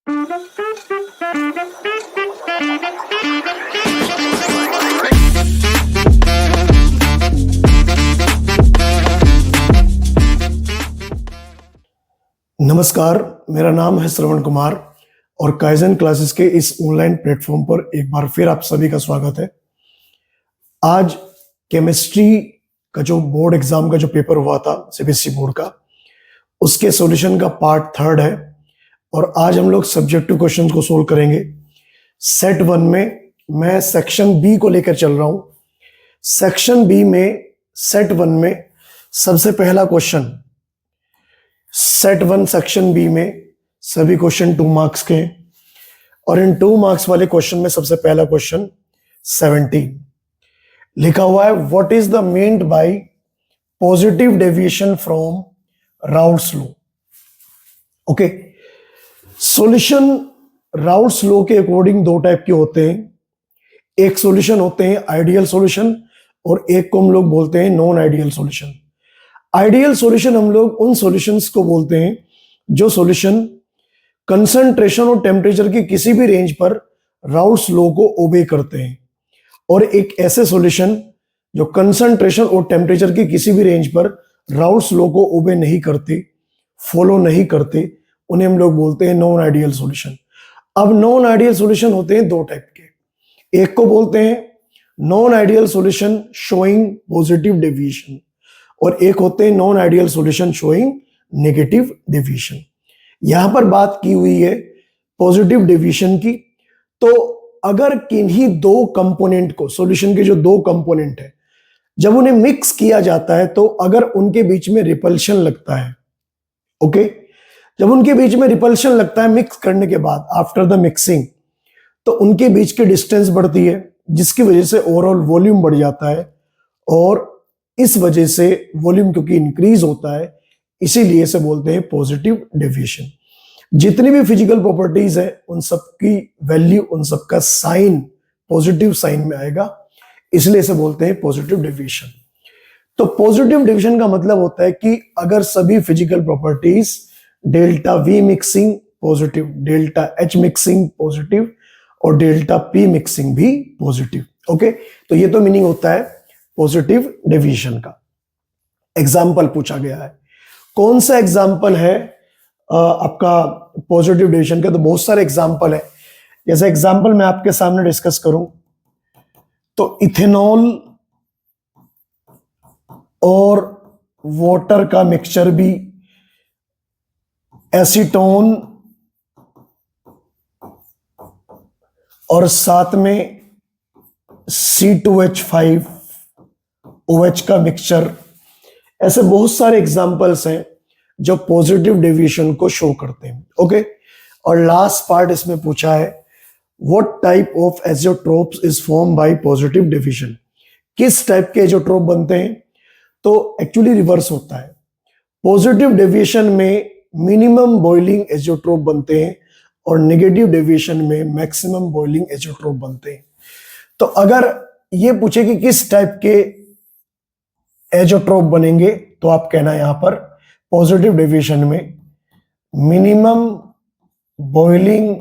नमस्कार, मेरा नाम है श्रवण कुमार और काइजन क्लासेस के इस ऑनलाइन प्लेटफॉर्म पर एक बार फिर आप सभी का स्वागत है। आज केमिस्ट्री का जो बोर्ड एग्जाम का जो पेपर हुआ था सीबीएसई बोर्ड का, उसके सॉल्यूशन का पार्ट 3 है और आज हम लोग सब्जेक्टिव क्वेश्चंस को सोल्व करेंगे। सेट 1 में मैं सेक्शन बी को लेकर चल रहा हूं। सेक्शन बी में सेट 1 में सबसे पहला क्वेश्चन, सेट 1 सेक्शन बी में सभी क्वेश्चन 2 मार्क्स के और इन 2 मार्क्स वाले क्वेश्चन में सबसे पहला क्वेश्चन 17 लिखा हुआ है, what is the meant by positive deviation from Raoult's law. Okay, solution Raoult's law के अकॉर्डिंग दो टाइप के होते हैं। एक सॉल्यूशन होते हैं आइडियल सॉल्यूशन और एक को हम लोग बोलते हैं non ideal solution. Ideal solution हम लोग उन सॉल्यूशंस को बोलते हैं जो सॉल्यूशन कंसंट्रेशन और टेम्परेचर की किसी भी रेंज पर राउल्ट्स लॉ को ओबे करते हैं, और एक ऐसे सॉल्यूशन जो कंसंट्रेशन और टेम्परेचर की किसी भी रेंज पर राउल्ट्स लॉ को ओबे नहीं करते, फॉलो नहीं करते, उन्हें हम लोग बोलते हैं नॉन आइडियल सॉल्यूशन। अब नॉन आइडियल सॉल्यूशन होते हैं दो टाइप के। एक को बोलते हैं non ideal solution showing positive deviation और एक होते हैं non ideal solution showing negative deviation. यहां पर बात की हुई है पॉजिटिव डेविएशन की। तो अगर किन्हीं दो कंपोनेंट को, सॉल्यूशन के जो दो कंपोनेंट है, जब उन्हें मिक्स किया जाता है तो अगर उनके बीच में रिपल्शन लगता है, ओके, जब उनके बीच में रिपल्शन लगता है मिक्स करने के बाद, आफ्टर द मिक्सिंग, तो उनके बीच की डिस्टेंस बढ़ती है, जिसकी वजह से ओवरऑल वॉल्यूम बढ़ जाता है और इस वजह से वॉल्यूम क्योंकि इंक्रीज होता है, इसीलिए इसे बोलते हैं पॉजिटिव डेविएशन। जितनी भी फिजिकल प्रॉपर्टीज है उन सबकी वैल्यू, उन सबका साइन पॉजिटिव साइन में आएगा, इसलिए इसे बोलते हैं पॉजिटिव डेविएशन। तो पॉजिटिव डेविएशन का मतलब होता है कि अगर सभी physical properties delta we mixing positive, delta H mixing positive और डेल्टा पी मिक्सिंग भी पॉजिटिव। ओके, तो ये तो मीनिंग होता है पॉजिटिव डेविएशन का। एग्जाम्पल पूछा गया है, कौन सा एग्जाम्पल है आपका पॉजिटिव डेविएशन का? तो बहुत सारे एग्जाम्पल है। जैसे एग्जाम्पल मैं आपके सामने डिस्कस करूं तो इथेनॉल और वाटर का मिक्सचर भी, एसीटोन और साथ में C2H5 OH का मिक्सचर, ऐसे बहुत सारे एग्जाम्पल्स हैं जो पॉजिटिव डेविएशन को शो करते हैं। ओके, और लास्ट पार्ट इसमें पूछा है, what type of azeotropes is form by positive deviation. किस टाइप के एज़ोट्रोप बनते हैं? तो एक्चुअली रिवर्स होता है। पॉजिटिव डेविएशन में मिनिमम बॉइलिंग एज़ोट्रोप बनते हैं और नेगेटिव डेविएशन में मैक्सिमम बॉइलिंग एज़ोट्रोप बनते हैं। तो अगर ये पूछे कि किस टाइप के एज़ोट्रोप बनेंगे, तो आप कहना यहां पर पॉजिटिव डेविएशन में मिनिमम बॉइलिंग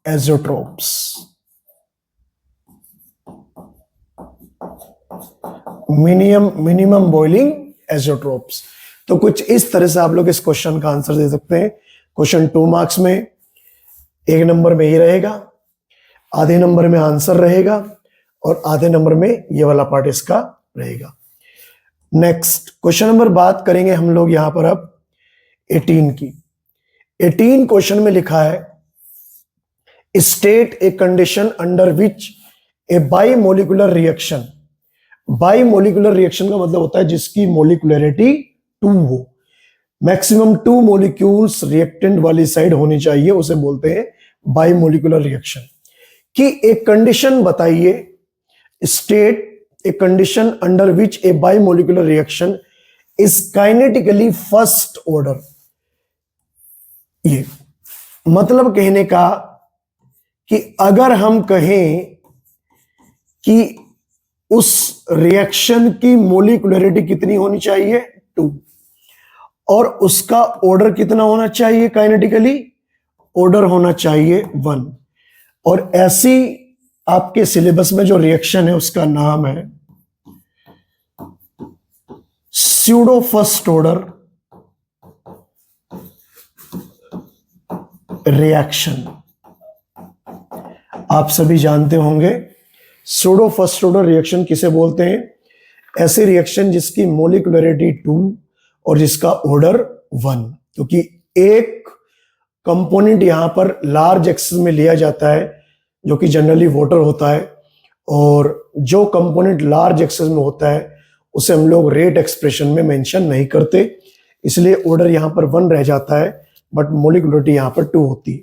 एज़ोट्रोप्स, मिनिमम बॉइलिंग एज़ोट्रोप्स। तो कुछ इस तरह से आप लोग इस क्वेश्चन का आंसर दे सकते हैं। क्वेश्चन 2 मार्क्स में 1 नंबर में ये रहेगा, आधे नंबर में आंसर रहेगा और आधे नंबर में ये वाला पार्ट इसका रहेगा। नेक्स्ट क्वेश्चन नंबर बात करेंगे हम लोग यहां पर अब 18 की। 18 क्वेश्चन में लिखा है, state a condition under which a bimolecular reaction. Bimolecular reaction का मतलब होता है जिसकी मोलिकुलरिटी 2 हो, मैक्सिमम 2 मॉलिक्यूल्स रिएक्टेंट वाली साइड होनी चाहिए, उसे बोलते हैं बाइमोलिकुलर रिएक्शन। कि एक कंडीशन बताइए, state a condition under which a bimolecular reaction is kinetically first order. ये मतलब कहने का कि अगर हम कहें कि उस रिएक्शन की मोलिकुलरिटी कितनी होनी चाहिए 2 और उसका ऑर्डर कितना होना चाहिए काइनेटिकली ऑर्डर होना चाहिए 1। और ऐसी आपके सिलेबस में जो रिएक्शन है उसका नाम है स्यूडो फर्स्ट ऑर्डर रिएक्शन। आप सभी जानते होंगे स्यूडो फर्स्ट ऑर्डर रिएक्शन किसे बोलते हैं? ऐसे रिएक्शन जिसकी मोलिकुलरिटी 2 और जिसका ऑर्डर 1, क्योंकि एक कंपोनेंट यहां पर लार्ज एक्सेस में लिया जाता है जो कि जनरली वाटर होता है, और जो कंपोनेंट लार्ज एक्सेस में होता है उसे हम लोग रेट एक्सप्रेशन में मेंशन नहीं करते, इसलिए ऑर्डर यहां पर 1 रह जाता है, बट मोलिकुलरिटी यहां पर 2 होती है।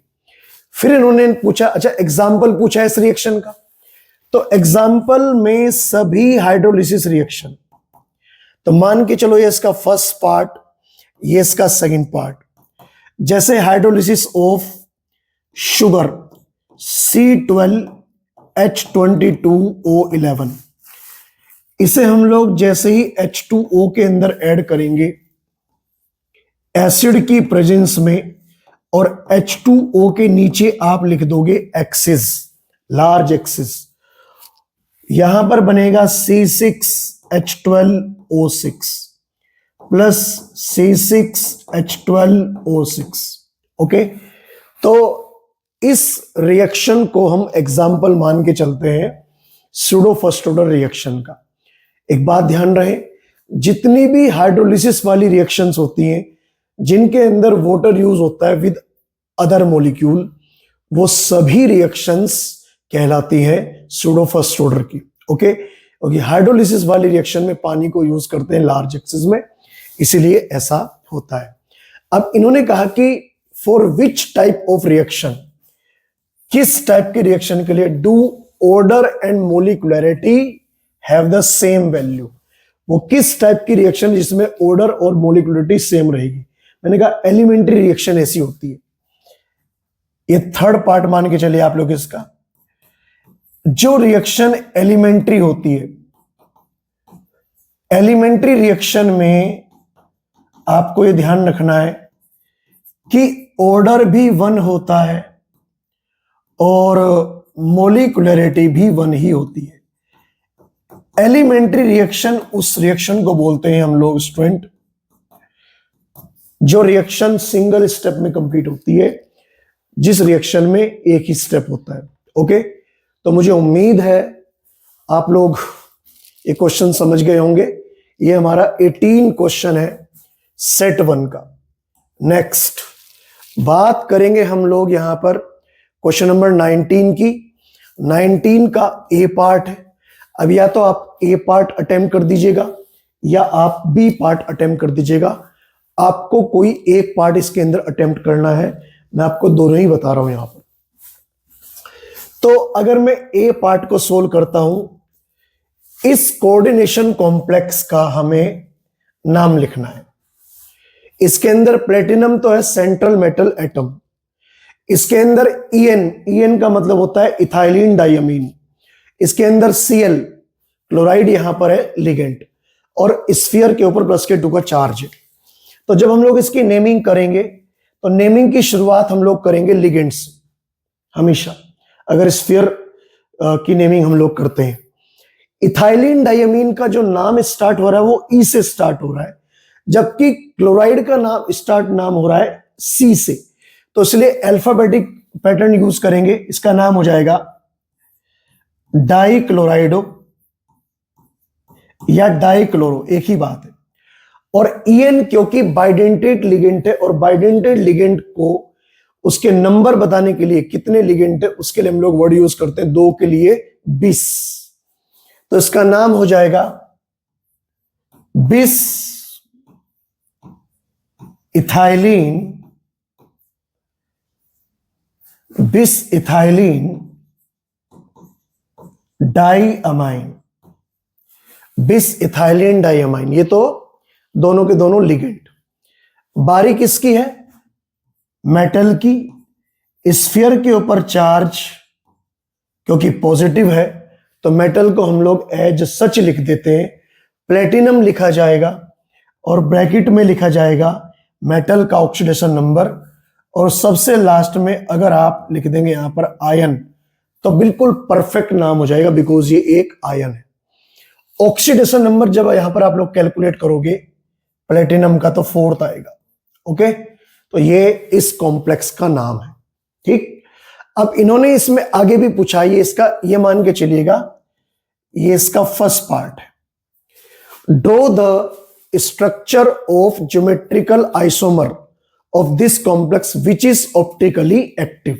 फिर इन्होंने पूछा, अच्छा एग्जाम्पल पूछा है इस रिएक्शन का, तो एग्जाम्पल में सभी हाइड्रोलिसिस रिएक्शन, तो मान के चलो ये इसका फर्स्ट पार्ट, ये इसका सेकंड पार्ट। जैसे हाइड्रोलिसिस ऑफ शुगर C12H22O11, इसे हम लोग जैसे ही H2O के अंदर ऐड करेंगे एसिड की प्रेजेंस में, और H2O के नीचे आप लिख दोगे एक्सिस, लार्ज एक्सिस, यहां पर बनेगा C6H12O6 प्लस C6H12O6। ओके, तो इस रिएक्शन को हम एग्जाम्पल मान के चलते हैं स्यूडो फर्स्ट ऑर्डर रिएक्शन का। एक बात ध्यान रहे, जितनी भी हाइड्रोलिसिस वाली रिएक्शंस होती हैं जिनके अंदर वाटर यूज होता है विद अदर मॉलिक्यूल, वो सभी रिएक्शंस कहलाती हैं स्यूडो फर्स्ट ऑर्डर की। ओके, क्योंकि हाइड्रोलिसिस वाली रिएक्शन में पानी को यूज करते हैं लार्ज एक्सेस में, इसीलिए ऐसा होता है। अब इन्होंने कहा कि for which type of reaction, किस टाइप के रिएक्शन के लिए do order and molecularity have the same value, वो किस टाइप की रिएक्शन जिसमें ऑर्डर और मोलिकुलरिटी सेम रहेगी। मैंने कहा एलिमेंट्री रिएक्शन ऐसी होती है। ये थर्ड पार्ट मान के चलिए आप लोग इसका, जो रिएक्शन एलिमेंट्री होती है, एलिमेंट्री रिएक्शन में आपको ये ध्यान रखना है कि ऑर्डर भी 1 होता है और मोलिकुलरिटी भी 1 ही होती है। एलिमेंट्री रिएक्शन उस रिएक्शन को बोलते हैं हम लोग स्टूडेंट, जो रिएक्शन सिंगल स्टेप में कंप्लीट होती है, जिस रिएक्शन में एक ही स्टेप होता है। ओके, तो मुझे उम्मीद है आप लोग ये क्वेश्चन समझ गए होंगे। ये हमारा 18 क्वेश्चन है सेट 1 का। नेक्स्ट बात करेंगे हम लोग यहां पर क्वेश्चन नंबर 19 की। 19 का ए पार्ट है। अब या तो आप ए पार्ट अटेम्प्ट कर दीजिएगा या आप बी पार्ट अटेम्प्ट कर दीजिएगा, आपको कोई एक पार्ट इसके अंदर अटेम्प्ट करना है। मैं आपको दोनों ही बता रहा हूं यहां पर। तो अगर मैं ए पार्ट को सोल्व करता हूं, इस कोऑर्डिनेशन कॉम्प्लेक्स का हमें नाम लिखना है। इसके अंदर प्लेटिनम तो है सेंट्रल मेटल एटम, इसके अंदर ईएन का मतलब होता है इथाइलिन डायमीन, इसके अंदर Cl क्लोराइड यहां पर है लिगेंड, और स्फीयर के ऊपर +2 का चार्ज है। तो जब हम लोग इसकी नेमिंग करेंगे तो नेमिंग की शुरुआत हम लोग करेंगे लिगेंड से हमेशा, अगर स्फीयर की नेमिंग हम लोग करते हैं। इथाइलिन डायमीन का जो नाम स्टार्ट हो रहा है वो ई से स्टार्ट हो रहा है, जबकि क्लोराइड का नाम हो रहा है सी से, तो इसलिए अल्फाबेटिक पैटर्न यूज करेंगे। इसका नाम हो जाएगा डाइक्लोराइडो या डाइक्लोरो, एक ही बात है। और ईएन क्योंकि बाइडेंटेड लिगेंड है, और बाइडेंटेड लिगेंड को उसके नंबर बताने के लिए कितने लिगेंड है उसके लिए हम लोग वर्ड यूज करते हैं 2 के लिए 20, तो इसका नाम हो जाएगा बिस इथाइलिन डाइअमाइन, बिस इथाइलिन डाइअमाइन। ये तो दोनों के दोनों लिगेंड। बारी किसकी है? मेटल की। स्फीयर के ऊपर चार्ज क्योंकि पॉजिटिव है तो मेटल को हम लोग एज सच लिख देते हैं। प्लेटिनम लिखा जाएगा और ब्रैकेट में लिखा जाएगा मेटल का ऑक्सीडेशन नंबर, और सबसे लास्ट में अगर आप लिख देंगे यहां पर आयन, तो बिल्कुल परफेक्ट नाम हो जाएगा, बिकॉज ये एक आयन है। ऑक्सीडेशन नंबर जब यहां पर आप लोग कैलकुलेट करोगे प्लेटिनम का, तो 4th आएगा। ओके, तो ये इस कॉम्प्लेक्स का नाम है। ठीक, अब इन्होंने इसमें आगे भी पूछा, ये इसका, ये मान के चलिएगा ये इसका फर्स्ट पार्ट है। Draw the structure of geometrical isomer of this complex which is optically active.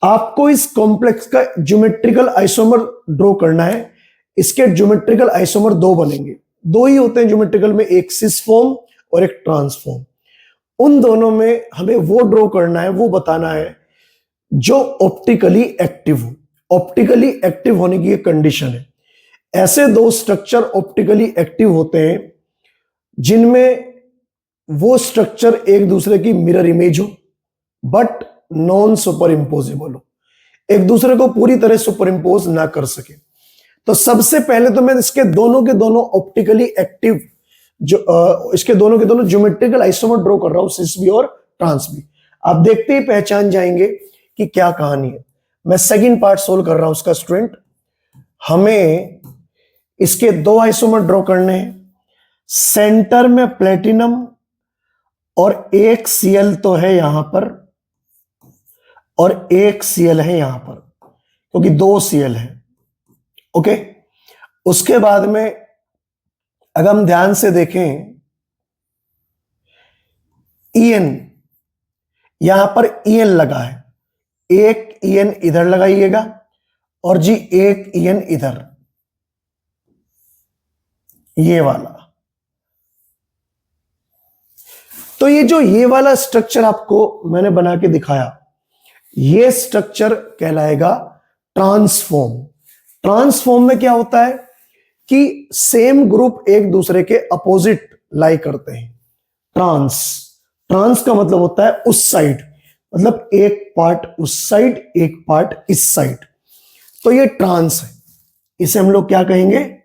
आपको इस कॉम्प्लेक्स का ज्योमेट्रिकल आइसोमर ड्रॉ करना है। इसके ज्योमेट्रिकल आइसोमर दो बनेंगे, दो ही होते हैं ज्योमेट्रिकल में, एक सिस फॉर्म और एक ट्रांसफॉर्म। उन दोनों में हमें वो ड्रॉ करना है, वो बताना है जो ऑप्टिकली एक्टिव हो। ऑप्टिकली एक्टिव होने की एक कंडीशन है। ऐसे दो स्ट्रक्चर ऑप्टिकली एक्टिव होते हैं जिनमें वो स्ट्रक्चर एक दूसरे की मिरर इमेज हो बट नॉन सुपर इम्पोजेबल हो, एक दूसरे को पूरी तरह सुपर इम्पोज ना कर सके। तो सबसे पहले तो मैं इसके दोनों के दोनों ऑप्टिकली एक्टिव इसके दोनों के दोनों ज्योमेट्रिकल आइसोमर ड्रॉ कर रहा हूं, सिस भी और ट्रांस भी। आप देखते ही पहचान जाएंगे कि क्या कहानी है। मैं सेकंड पार्ट सोल्व कर रहा हूं उसका स्टूडेंट। हमें इसके दो आइसोमर ड्रॉ करने हैं, सेंटर में प्लेटिनम और एक Cl तो है यहां पर और एक Cl है यहां पर, क्योंकि दो Cl है। ओके, उसके बाद में अगर हम ध्यान से देखें, En, यहां पर En लगा है, एक En इधर लगाइएगा और जी एक En इधर, ये वाला। तो ये जो ये वाला स्ट्रक्चर आपको मैंने बना के दिखाया, ये स्ट्रक्चर कहलाएगा ट्रांसफॉर्म। ट्रांसफॉर्म में क्या होता है कि सेम ग्रुप एक दूसरे के अपोजिट लाई करते हैं। ट्रांस का मतलब होता है उस साइड, मतलब एक पार्ट उस साइड एक पार्ट इस साइड, तो ये ट्रांस है। इसे हम लोग क्या कहेंगे,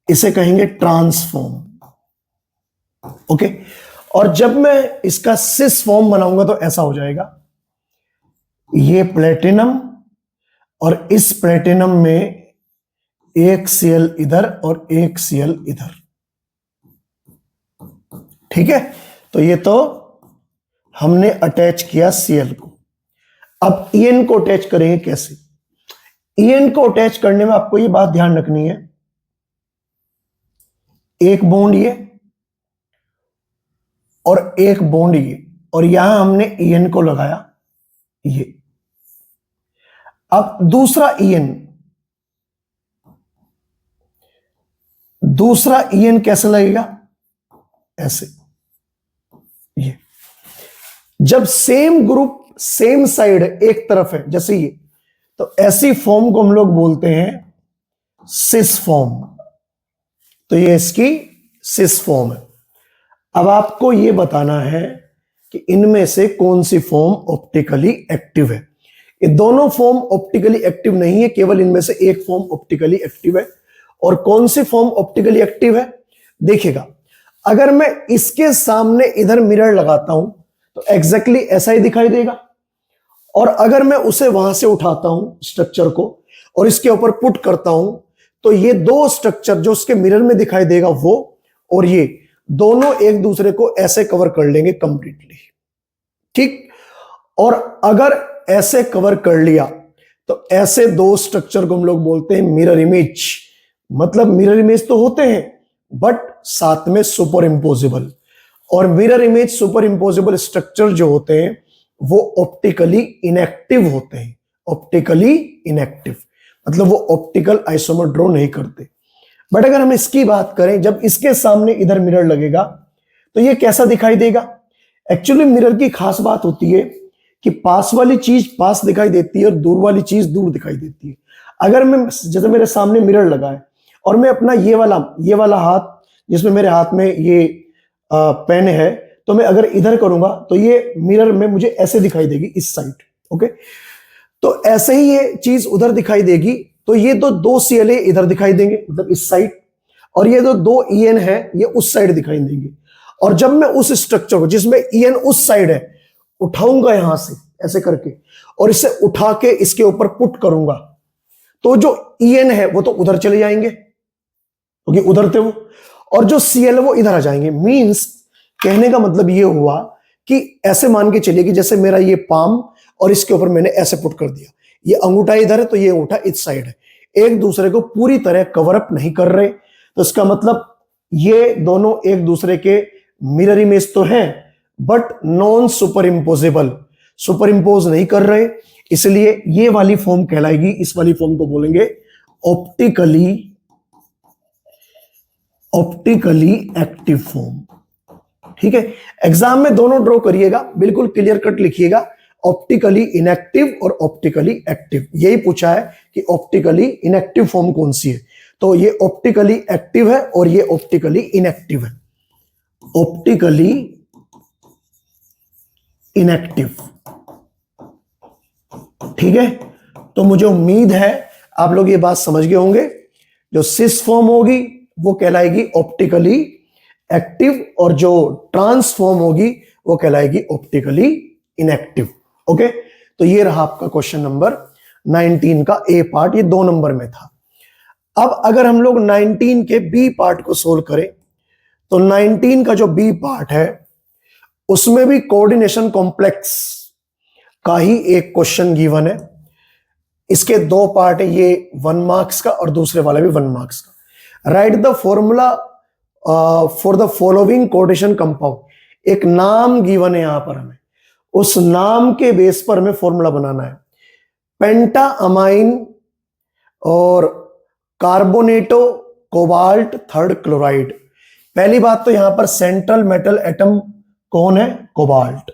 इसे कहेंगे ट्रांसफॉर्म। ओके, और जब मैं इसका सिस फॉर्म बनाऊंगा तो ऐसा हो जाएगा, ये प्लेटिनम और इस प्लेटिनम में एक Cl इधर और एक Cl इधर। ठीक है, तो ये तो हमने अटैच किया Cl को। अब En को अटैच करेंगे कैसे? En को अटैच करने में आपको ये बात ध्यान रखनी है, एक बॉन्ड ये और एक बॉन्ड ये, और यहां हमने En को लगाया ये। अब दूसरा En कैसे लगेगा, ऐसे। ये जब सेम ग्रुप सेम साइड एक तरफ है, जैसे ये, तो ऐसी फॉर्म को हम लोग बोलते हैं सिस फॉर्म। तो ये इसकी सिस फॉर्म है। अब आपको ये बताना है कि इनमें से कौन सी फॉर्म ऑप्टिकली एक्टिव है। ये दोनों फॉर्म ऑप्टिकली एक्टिव नहीं है, केवल इनमें से एक फॉर्म ऑप्टिकली एक्टिव है। और कौन सी फॉर्म ऑप्टिकली एक्टिव है, देखिएगा, अगर मैं इसके सामने इधर मिरर लगाता हूं तो एग्जैक्टली ऐसा ही दिखाई देगा, और अगर मैं उसे वहां से उठाता हूं स्ट्रक्चर को और इसके ऊपर पुट करता हूं, तो ये दो स्ट्रक्चर जो उसके मिरर में दिखाई देगा वो और ये दोनों एक दूसरे को ऐसे कवर कर लेंगे कंप्लीटली। ठीक, और अगर ऐसे कवर कर लिया तो ऐसे दो स्ट्रक्चर को हम लोग बोलते हैं मिरर इमेज। मतलब मिरर इमेज तो होते हैं बट साथ में सुपर इम्पोजेबल, और mirror image super imposable structure जो होते हैं वो ऑप्टिकली इनएक्टिव होते हैं। ऑप्टिकली इनएक्टिव मतलब वो ऑप्टिकल आइसोमर ड्रॉ नहीं करते। बट अगर हम इसकी बात करें, जब इसके सामने इधर मिरर लगेगा तो ये कैसा दिखाई देगा। एक्चुअली मिरर की खास बात होती है कि पास वाली चीज पास दिखाई देती है और दूर वाली चीज दूर दिखाई देती है। अगर मैं, जैसे मेरे सामने मिरर लगा है और मैं अपना ये वाला हाथ, जिसमें मेरे हाथ में ये पेन है, तो मैं अगर इधर करूंगा तो ये मिरर में मुझे ऐसे दिखाई देगी इस साइड। ओके, तो ऐसे ही ये चीज उधर दिखाई देगी, तो ये तो दो CLA इधर दिखाई देंगे, मतलब इस साइड, और ये तो दो En है ये उस साइड दिखाई देंगे। और जब मैं उस स्ट्रक्चर को जिसमें En उस साइड है उठाऊंगा यहां से ऐसे करके और इसे उठा के इसके ऊपर पुट करूंगा, तो जो EN है वो तो उधर चले जाएंगे क्योंकि उधर थे वो, और जो Cl वो इधर आ जाएंगे। मींस कहने का मतलब ये हुआ कि ऐसे मान के चलिए कि जैसे मेरा ये पाम और इसके ऊपर मैंने ऐसे पुट कर दिया, ये अंगूठा इधर है तो ये अंगूठा इस साइड है, एक दूसरे को पूरी तरह कवर अप नहीं कर रहे, तो इसका मतलब ये दोनों एक दूसरे के मिरर इमेज तो हैं but non super imposable, super impose नहीं कर रहे, इसलिए ये वाली फॉर्म कहलाएगी, इस वाली फॉर्म को बोलेंगे ऑप्टिकली एक्टिव फॉर्म। ठीक है, एग्जाम में दोनों ड्रॉ करिएगा, बिल्कुल क्लियर कट लिखिएगा, ऑप्टिकली इनएक्टिव और ऑप्टिकली एक्टिव, यही पूछा है कि ऑप्टिकली इनएक्टिव फॉर्म कौन सी है, तो ये ऑप्टिकली एक्टिव है और ये ऑप्टिकली इनएक्टिव है, ऑप्टिकली इनएक्टिव। ठीक है, तो मुझे उम्मीद है आप लोग ये बात समझ गए होंगे, जो सिस फॉर्म होगी वो कहलाएगी ऑप्टिकली एक्टिव और जो ट्रांसफॉर्म होगी वो कहलाएगी ऑप्टिकली इनएक्टिव। ओके, तो ये रहा आपका क्वेश्चन नंबर 19 का ए पार्ट, ये 2 नंबर में था। अब अगर हम लोग 19 के बी पार्ट को सोल्व करें तो 19 का जो बी पार्ट है उसमें भी कोऑर्डिनेशन कॉम्प्लेक्स का ही एक क्वेश्चन गिवन है। इसके 2 पार्ट है, ये 1 मार्क्स का और दूसरे वाला भी 1 मार्क्स का। Right the formula for the following coordination compound, एक नाम गिवन है यहां पर, हमें उस नाम के बेस पर हमें फॉर्मूला बनाना है। पेंटा अमाइन और कार्बोनेटो कोबाल्ट थर्ड क्लोराइड। पहली बात तो यहां पर सेंट्रल मेटल एटम कौन है? कोबाल्ट,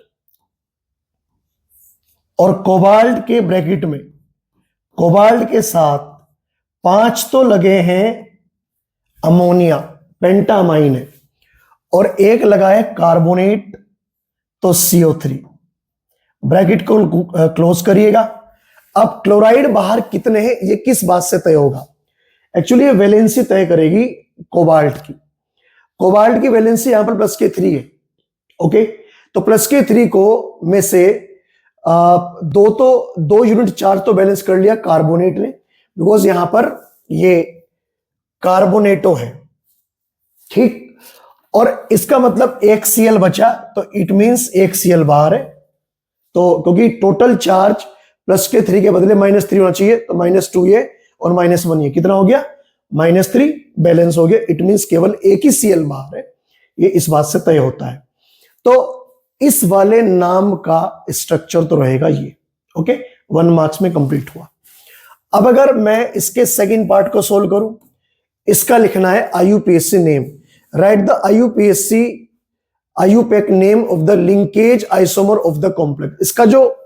और कोबाल्ट के ब्रैकेट में कोबाल्ट के साथ 5 तो लगे हैं अमोनिया, पेंटामाइन है, और एक लगा है कार्बोनेट तो CO3, ब्रैकेट को क्लोज करिएगा। अब क्लोराइड बाहर कितने हैं ये किस बात से तय होगा? एक्चुअली ये वैलेंसी तय करेगी कोबाल्ट की। कोबाल्ट की वैलेंसी यहां पर +3 है। ओके, तो +3 को में से 2 यूनिट चार्ज तो बैलेंस कर लिया कार्बोनेट ने, बिकॉज यहां पर ये कार्बोनेटो है। ठीक, और इसका मतलब एक Cl बचा, तो इट मींस एक Cl बाहर है, तो क्योंकि टोटल चार्ज +3 के बदले -3 होना चाहिए, तो -2 ये और -1 ये, कितना हो गया? -3 बैलेंस हो गया। इट मींस केवल एक ही Cl बाहर है, ये इस बात से तय होता है। तो इस वाले नाम का स्ट्रक्चर तो रहेगा ये। ओके, 1 मार्क्स में कंप्लीट हुआ। अब अगर मैं इसके सेकंड पार्ट को सोल्व करूं, इसका लिखना है IUPAC name. Right the IUPAC name of the linkage isomer of the complex. इसका जो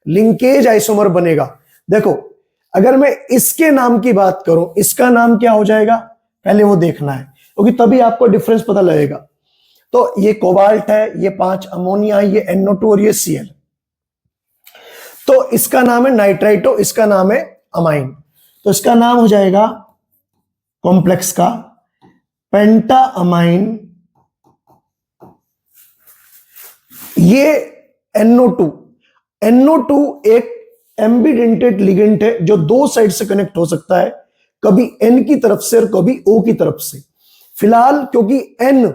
लिंकेज आइसोमर बनेगा, देखो अगर मैं इसके नाम की बात करूं, इसका नाम क्या हो जाएगा पहले वो देखना है, क्योंकि तभी आपको डिफरेंस पता लगेगा। तो ये कोबाल्ट है, ये 5 अमोनिया है, ये NO2 और ये Cl, तो इसका नाम है नाइट्राइटो, इसका नाम है अमाइन, तो इसका नाम हो जाएगा कॉम्प्लेक्स का पेंटा अमाइन। ये NO2 एक एम्बिडेंटेड लिगेंड है जो 2 साइड से कनेक्ट हो सकता है, कभी N की तरफ से और कभी O की तरफ से। फिलहाल क्योंकि N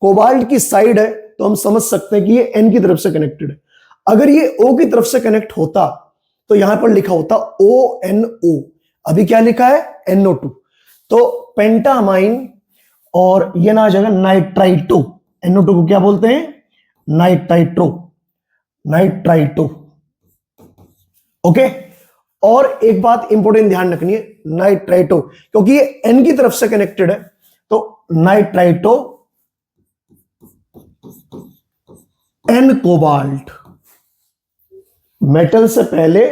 कोबाल्ट की साइड है तो हम समझ सकते हैं कि ये N की तरफ से कनेक्टेड है। अगर ये O की तरफ से कनेक्ट होता तो यहां पर लिखा होता ONO, अभी क्या लिखा है? NO2। तो पेंटामाइन और ये ना आ जाएगा नाइट्राइटो। NO2 को क्या बोलते हैं? नाइट्राइटो। ओके, और एक बात इंपॉर्टेंट ध्यान रखनी है, नाइट्राइटो क्योंकि ये N की तरफ से कनेक्टेड है, तो नाइट्राइटो N कोबाल्ट। मेटल से पहले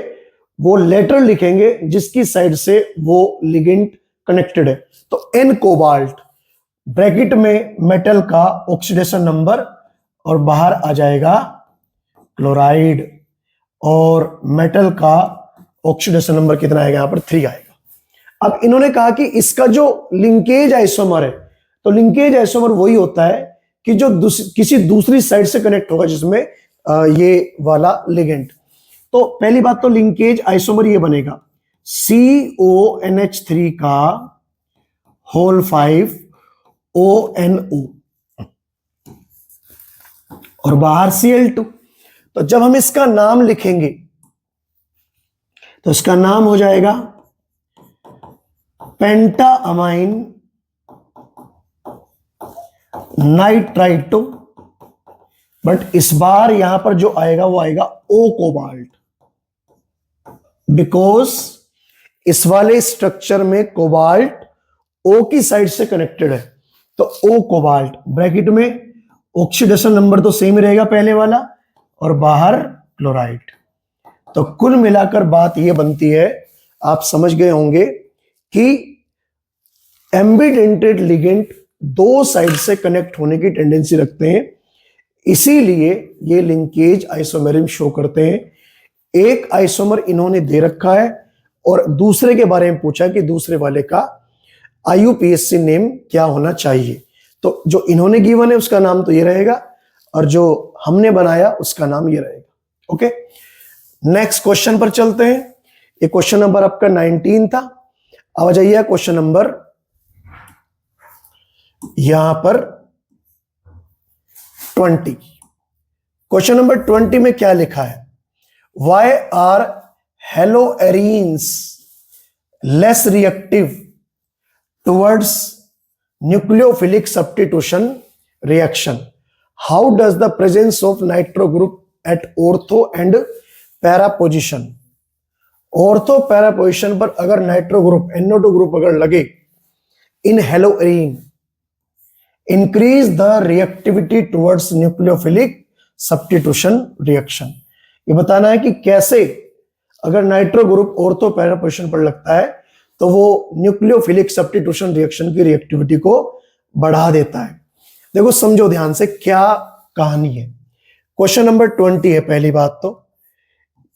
वो लेटर लिखेंगे जिसकी साइड से वो लिगेंड कनेक्टेड है, तो N कोबाल्ट, ब्रैकेट में मेटल का ऑक्सीडेशन नंबर और बाहर आ जाएगा क्लोराइड, और मेटल का ऑक्सीडेशन नंबर कितना आएगा? यहां पर 3 आएगा। अब इन्होंने कहा कि इसका जो लिंकेज आइसोमर है, तो लिंकेज आइसोमर वही होता है कि जो किसी दूसरी साइड से कनेक्ट होगा, जिसमें ये वाला लिगेंड। तो पहली बात तो लिंकेज आइसोमर ये बनेगा CONH3 का होल 5 ONO और बाहर Cl2। तो जब हम इसका नाम लिखेंगे तो इसका नाम हो जाएगा पेंटाअमाइन नाइट्राइटो, बट इस बार यहां पर जो आएगा वो आएगा O कोबाल्ट, बिकॉज इस वाले स्ट्रक्चर में कोबाल्ट O की साइड से कनेक्टेड है। तो O कोबाल्ट, ब्रैकेट में ऑक्सीडेशन नंबर तो सेम रहेगा पहले वाला और बाहर क्लोराइड। तो कुल मिलाकर बात यह बनती है, आप समझ गए होंगे कि एम्बिडेंटेड लिगेंड दो साइड से कनेक्ट होने की टेंडेंसी रखते हैं, इसीलिए ये लिंकेज आइसोमेरिज्म शो करते हैं। एक आइसोमर इन्होंने दे रखा है और दूसरे के बारे में पूछा कि दूसरे वाले का IUPAC नेम क्या होना चाहिए। तो जो इन्होंने गिवन है उसका नाम तो ये रहेगा और जो हमने बनाया उसका नाम ये रहेगा। ओके, नेक्स्ट क्वेश्चन पर चलते हैं। ये क्वेश्चन नंबर आपका 19 था। अब आ जाइए क्वेश्चन नंबर यहां पर 20। क्वेश्चन नंबर 20 में क्या लिखा है? Why are haloarenes less reactive towards nucleophilic substitution reaction? How does the presence of nitro group at ortho and para position, ortho para position पर अगर नाइट्रो ग्रुप NO2 ग्रुप अगर लगे in haloarene increase the reactivity towards nucleophilic substitution reaction. ये बताना है कि कैसे अगर nitro group ortho para position पर लगता है तो वो न्यूक्लियोफिलिक सब्स्टिट्यूशन रिएक्शन की रिएक्टिविटी को बढ़ा देता है। देखो समझो ध्यान से क्या कहानी है। क्वेश्चन नंबर 20 है। पहली बात तो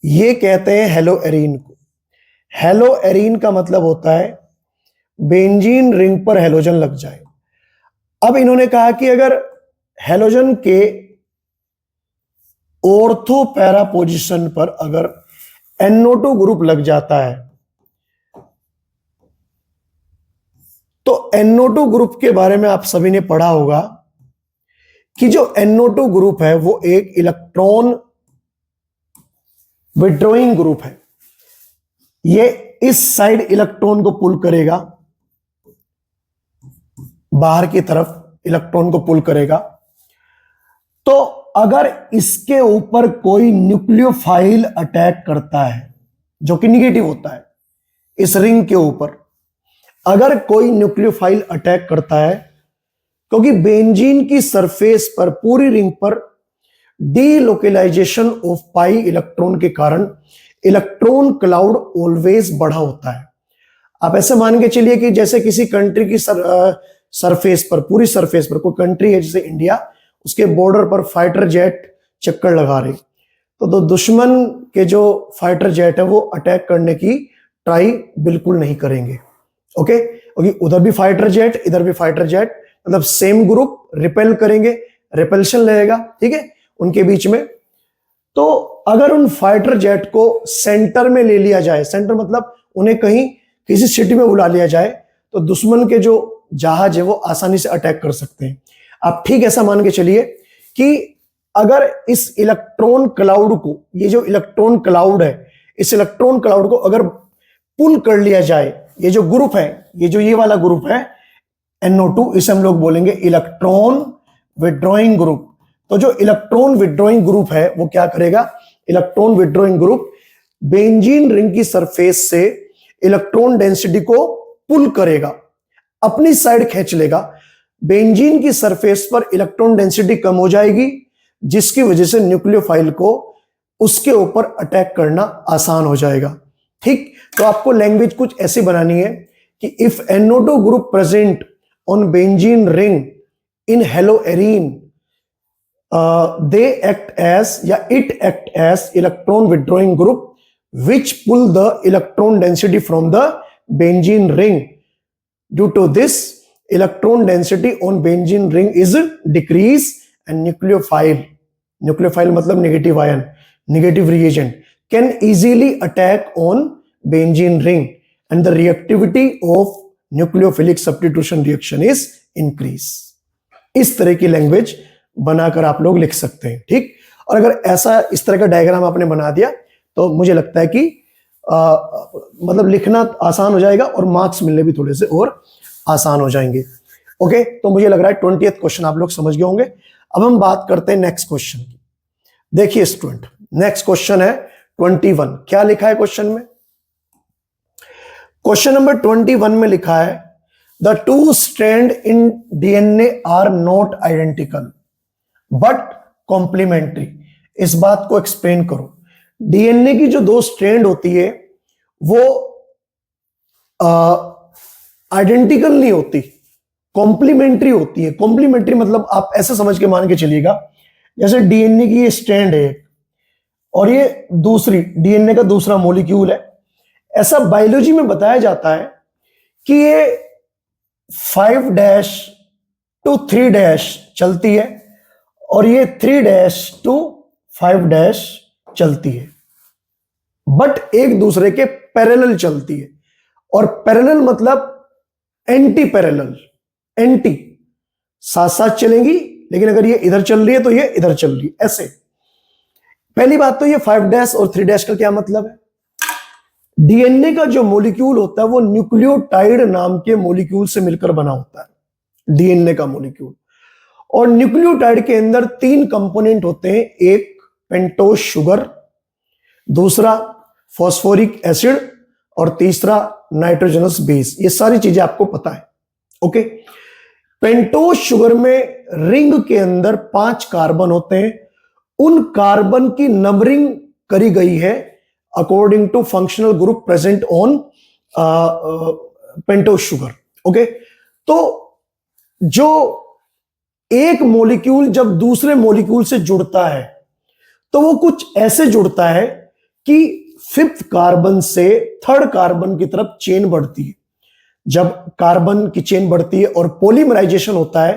ये कहते हैं हेलोएरीन को। हेलोएरीन का मतलब होता है बेंजीन रिंग पर हेलोजन लग जाए। अब इन्होंने कहा कि अगर हेलोजन के ऑर्थो पैरा पोजीशन पर अगर NO2 ग्रुप लग जाता है तो NO2 ग्रुप के बारे में आप सभी ने पढ़ा होगा कि जो NO2 ग्रुप है वो एक इलेक्ट्रॉन विड्रॉइंग ग्रुप है। ये इस साइड इलेक्ट्रॉन को पुल करेगा, बाहर की तरफ इलेक्ट्रॉन को पुल करेगा। तो अगर इसके ऊपर कोई न्यूक्लियोफाइल अटैक करता है जो कि निगेटिव होता है, इस रिंग के ऊपर अगर कोई न्यूक्लियोफाइल अटैक करता है, क्योंकि बेंजीन की सरफेस पर पूरी रिंग पर डीलोकेलाइजेशन ऑफ पाई इलेक्ट्रॉन के कारण इलेक्ट्रॉन क्लाउड ऑलवेज बढ़ा होता है। आप ऐसे मान के चलिए कि जैसे किसी कंट्री की सरफेस पर, पूरी सरफेस पर कोई कंट्री है जैसे इंडिया, उसके बॉर्डर पर फाइटर जेट चक्कर लगा रहे, तो दुश्मन के जो फाइटर जेट है वो अटैक करने की ट्राई बिल्कुल नहीं करेंगे। ओके, क्योंकि उधर भी फाइटर जेट इधर भी फाइटर जेट, मतलब सेम ग्रुप रिपेल करेंगे, रिपल्शन रहेगा, ठीक है, उनके बीच में। तो अगर उन फाइटर जेट को सेंटर में ले लिया जाए, सेंटर मतलब उन्हें कहीं किसी सिटी में बुला लिया जाए, तो दुश्मन के जो जहाज है वो आसानी से अटैक कर सकते हैं। आप ठीक ऐसा मान के चलिए कि अगर इस इलेक्ट्रॉन क्लाउड को, ये जो इलेक्ट्रॉन क्लाउड है, इस इलेक्ट्रॉन क्लाउड को अगर पुल कर लिया जाए, ये जो ग्रुप है, ये जो ये वाला ग्रुप है NO2, इसे हम लोग बोलेंगे इलेक्ट्रॉन विड्रॉइंग ग्रुप। तो जो इलेक्ट्रॉन विड्रॉइंग ग्रुप है वो क्या करेगा? Electron withdrawing group benzene ring की सरफेस से इलेक्ट्रॉन डेंसिटी को पुल करेगा, अपनी साइड खींच लेगा। बेंजीन की सरफेस पर इलेक्ट्रॉन डेंसिटी कम हो जाएगी, जिसकी वजह से न्यूक्लियोफाइल को उसके ऊपर अटैक करना आसान हो जाएगा। ठीक, तो आपको लैंग्वेज कुछ ऐसी बनानी है कि if NO2 group present on benzene ring in haloarene they act as या it act as electron withdrawing group which pull the electron density from the benzene ring. Due to this, electron density on benzene ring is decreased and nucleophile nucleophile मतलब negative ion, negative reagent, can easily attack on benzene ring and the reactivity of nucleophilic substitution reaction is increase. इस तरह की language बनाकर आप लोग लिख सकते हैं, ठीक। और अगर ऐसा इस तरह का डायग्राम आपने बना दिया तो मुझे लगता है कि मतलब लिखना आसान हो जाएगा और मार्क्स मिलने भी थोड़े से और आसान हो जाएंगे। ओके, तो मुझे लग रहा है 20th क्वेश्चन आप लोग समझ गए होंगे। अब हम बात करते हैं नेक्स्ट क्वेश्चन की। देखिए स्टूडेंट, नेक्स्ट क्वेश्चन है 21। क्या लिखा है क्वेश्चन में? क्वेश्चन नंबर 21 में लिखा है the two strand in DNA are not identical but complementary. इस बात को एक्सप्लेन करो। डीएनए की जो दो स्ट्रैंड होती है वो आइडेंटिकल नहीं होती, कॉम्प्लीमेंट्री होती है। कॉम्प्लीमेंट्री मतलब आप ऐसे समझ के मान के चलिएगा, जैसे डीएनए की ये स्ट्रैंड है और ये दूसरी डीएनए का दूसरा मॉलिक्यूल है। ऐसा बायोलॉजी में बताया जाता है कि ये 5' to 3' चलती है और ये 3' to 5' चलती है, बट एक दूसरे के पैरेलल चलती है। और पैरेलल मतलब एंटी पैरेलल, एंटी साथ साथ चलेंगी, लेकिन अगर ये इधर चल रही है तो ये इधर चल रही है, ऐसे। पहली बात तो ये 5' और 3' का क्या मतलब है? डीएनए का जो मॉलिक्यूल होता है वो न्यूक्लियोटाइड नाम के मॉलिक्यूल से मिलकर बना होता है, डीएनए का मॉलिक्यूल। और न्यूक्लियोटाइड के अंदर 3 कंपोनेंट होते हैं, एक पेंटोज शुगर, दूसरा फॉस्फोरिक एसिड और तीसरा नाइट्रोजनस बेस। ये सारी चीजें आपको पता है, ओके। पेंटोज शुगर में रिंग के अंदर 5 कार्बन होते हैं। उन कार्बन की नंबरिंग करी गई है according to functional group present on pentose sugar, okay. तो जो एक मॉलिक्यूल जब दूसरे मॉलिक्यूल से जुड़ता है तो वो कुछ ऐसे जुड़ता है कि 5th कार्बन से 3rd कार्बन की तरफ चेन बढ़ती है। जब कार्बन की चेन बढ़ती है और पॉलीमराइजेशन होता है,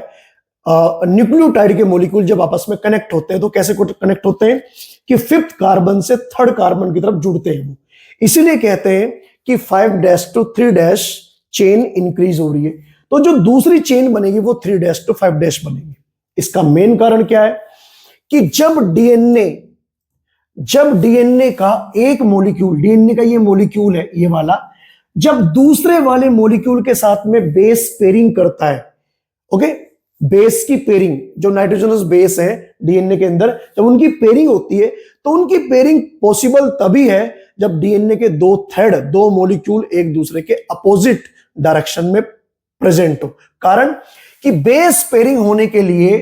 न्यूक्लियोटाइड के मॉलिक्यूल जब आपस में कनेक्ट होते हैं तो कैसे कनेक्ट होते हैं कि 5th कार्बन से 3rd कार्बन की तरफ जुड़ते हैं वो। इसीलिए कहते हैं कि 5' to 3' चेन इंक्रीज हो रही है। तो जो दूसरी चेन बनेगी वो 3' to 5' बनेगी। इसका मेन कारण क्या है कि जब डीएनए का एक मॉलिक्यूल, डीएनए का ये मॉलिक्यूल है ये वाला, जब दूसरे वाले मॉलिक्यूल के साथ में बेस पेयरिंग करता है, ओके, बेस की पेयरिंग, जो नाइट्रोजनस बेस है डीएनए के अंदर, जब उनकी पेयरिंग होती है तो उनकी पेयरिंग पॉसिबल तभी है जब डीएनए के 2 थ्रेड, 2 मॉलिक्यूल एक दूसरे के अपोजिट डायरेक्शन में प्रेजेंट हो। कारण कि बेस पेयरिंग होने के लिए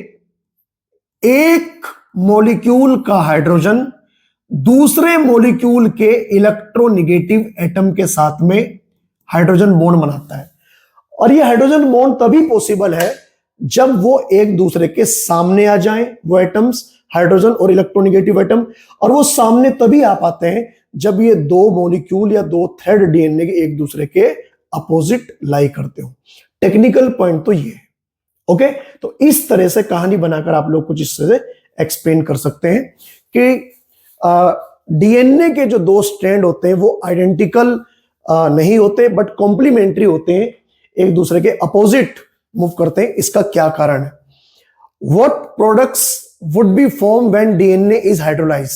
एक मॉलिक्यूल का हाइड्रोजन दूसरे मॉलिक्यूल के इलेक्ट्रोनेगेटिव एटम के साथ में हाइड्रोजन बॉन्ड बनाता है। और ये हाइड्रोजन बॉन्ड तभी पॉसिबल है जब वो एक दूसरे के सामने आ जाएं, वो एटम्स, हाइड्रोजन और इलेक्ट्रोनेगेटिव एटम। और वो सामने तभी आ पाते हैं जब ये 2 मॉलिक्यूल या 2 थ्रेड डीएनए के एक दूसरे के अपोजिट लाई करते हो। टेक्निकल पॉइंट तो ये है, ओके। तो इस तरह से कहानी बनाकर आप लोग कुछ इससे एक्सप्लेन कर सकते हैं कि डीएनए के जो 2 स्ट्रैंड होते हैं वो आइडेंटिकल नहीं होते बट कॉम्प्लीमेंट्री होते हैं, एक दूसरे के अपोजिट मूव करते हैं। इसका क्या कारण है? What products would be form when DNA is hydrolyse?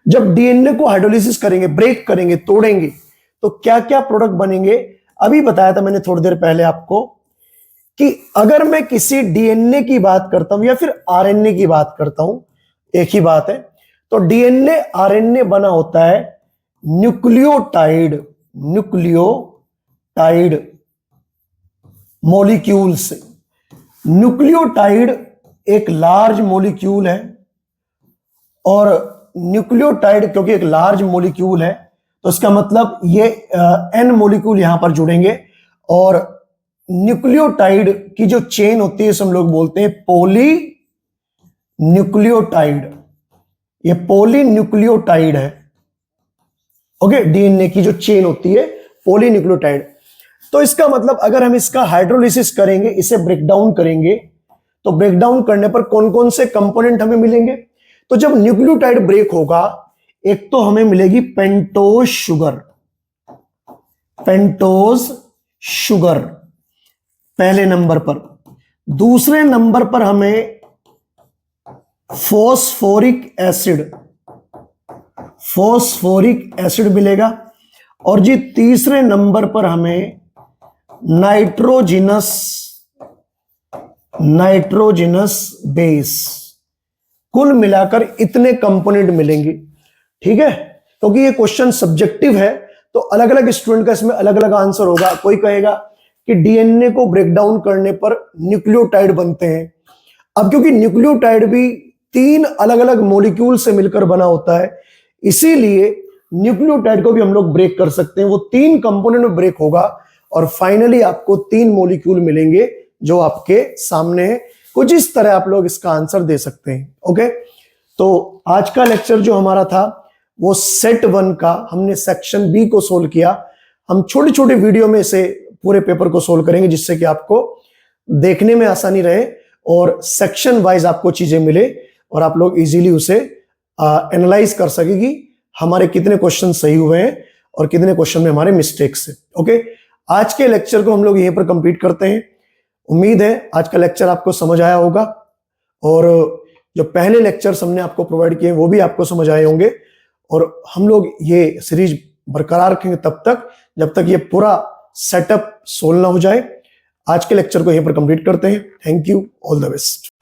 जब डीएनए को हाइड्रोलिसिस करेंगे, ब्रेक करेंगे, तोड़ेंगे, तो क्या क्या प्रोडक्ट बनेंगे? अभी बताया था मैंने थोड़ी देर पहले आपको कि अगर मैं किसी डीएनए की बात करता हूं या फिर आरएनए की बात करता हूं, एक ही बात है। तो डीएनए आरएनए बना होता है न्यूक्लियोटाइड मॉलिक्यूल से। न्यूक्लियोटाइड एक लार्ज मॉलिक्यूल है और न्यूक्लियोटाइड क्योंकि एक लार्ज मॉलिक्यूल है तो इसका मतलब ये एन मॉलिक्यूल यहां पर जुड़ेंगे और न्यूक्लियोटाइड की जो चेन होती है इसे हम लोग बोलते हैं पॉली न्यूक्लियोटाइड। ये पॉली न्यूक्लियोटाइड है, ओके। डीएनए की जो चेन होती है पॉली न्यूक्लियोटाइड। तो इसका मतलब अगर हम इसका हाइड्रोलिसिस करेंगे, इसे ब्रेक डाउन करेंगे, तो ब्रेक डाउन करने पर कौन कौन से कंपोनेंट हमें मिलेंगे? तो जब न्यूक्लियोटाइड ब्रेक होगा, एक तो हमें मिलेगी पेंटोज शुगर, पेंटोज शुगर पहले नंबर पर। दूसरे नंबर पर हमें फॉस्फोरिक एसिड, फॉस्फोरिक एसिड मिलेगा। और जी तीसरे नंबर पर हमें नाइट्रोजिनस, नाइट्रोजिनस बेस। कुल मिलाकर इतने कंपोनेंट मिलेंगे। ठीक है, क्योंकि ये क्वेश्चन सब्जेक्टिव है तो अलग अलग स्टूडेंट का इसमें अलग अलग आंसर होगा। कोई कहेगा कि डीएनए को ब्रेक डाउन करने पर न्यूक्लियोटाइड बनते हैं। अब क्योंकि न्यूक्लियोटाइड भी 3 अलग अलग मॉलिक्यूल से मिलकर बना होता है, इसीलिए न्यूक्लियोटाइड को भी हम लोग ब्रेक कर सकते हैं। वो 3 कंपोनेंट में ब्रेक होगा और फाइनली आपको 3 मॉलिक्यूल मिलेंगे जो आपके सामने है। कुछ इस तरह आप लोग इसका आंसर दे सकते हैं। ओके, तो आज का लेक्चर जो हमारा था वो सेट 1 का हमने सेक्शन बी को सोल्व किया। हम छोटे छोटे वीडियो में से पूरे पेपर को सोल्व करेंगे जिससे कि आपको देखने में आसानी रहे और सेक्शन वाइज आपको चीजें मिले और आप लोग इजीली उसे एनालाइज कर सके कि हमारे कितने क्वेश्चन सही हुए हैं और कितने क्वेश्चन में हमारे मिस्टेक्स है। ओके, आज के लेक्चर को हम लोग यहीं पर कंप्लीट करते हैं। उम्मीद है आज का लेक्चर आपको समझ आया होगा और जो पहले लेक्चर्स हमने आपको प्रोवाइड किए वो भी आपको समझ आए होंगे। और हम लोग ये सीरीज बरकरार रखेंगे तब तक जब तक ये पूरा सेटअप सोल्व ना हो जाए। आज के लेक्चर को यहीं पर कंप्लीट करते हैं। Thank you, all the best.